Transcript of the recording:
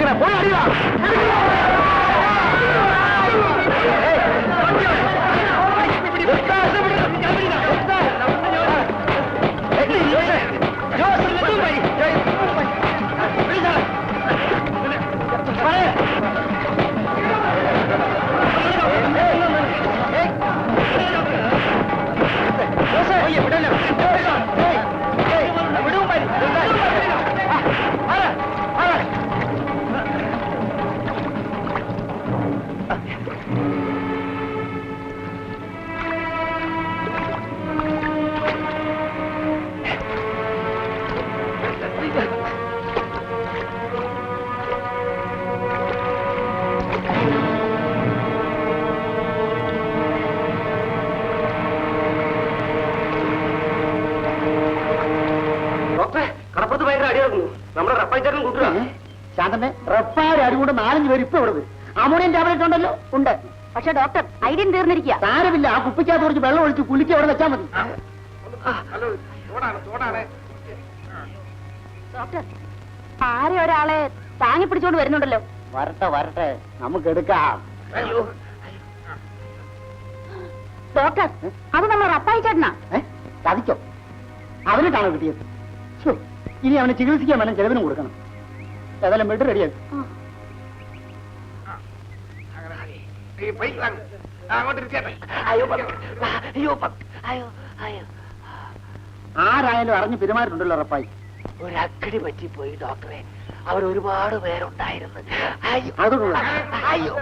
നടക്കണേ? പോയി അറിയാ. ശാന്തമ്മേ, റപ്പാര് അടികൂടെ 4-5 പേര് ഇപ്പൊ ഇവിടെ വരും. അമോണിയം ടാബ്ലറ്റ് ഉണ്ടല്ലോ? ഉണ്ട്. പക്ഷെ ഡോക്ടർ ഐഡിയൻ തീർന്നിരിക്കുക. സാരമില്ല, ആ കുപ്പിക്കകത്ത് കുറച്ച് വെള്ളം ഒഴിച്ച് കുലുക്കി അവിടെ വെച്ചാൽ മതി. ഡോക്ടർ, ആരെ ഒരാളെ താങ്ങി പിടിച്ചോണ്ട് വരുന്നുണ്ടല്ലോ. വരട്ടെ വരട്ടെ, നമുക്ക് എടുക്കാം. ഡോക്ടർ, അത് നമ്മൾ റപ്പായി ചേട്ടനാ. ചതിക്കോ? അവനിട്ടാണോ കിട്ടിയത്? ഇനി അവനെ ചികിത്സിക്കാൻ വേണം, ചെലവിനും കൊടുക്കണം. ഏതായാലും ബെഡ് റെഡിയാക്കി. ആരായാലും അറിഞ്ഞ് പെരുമാറിയിട്ടുണ്ടല്ലോ റപ്പായി. ഒരക്കടി പറ്റിപ്പോയി ഡോക്ടറെ. അവരൊരുപാട് പേരുണ്ടായിരുന്നു. അയ്യോ,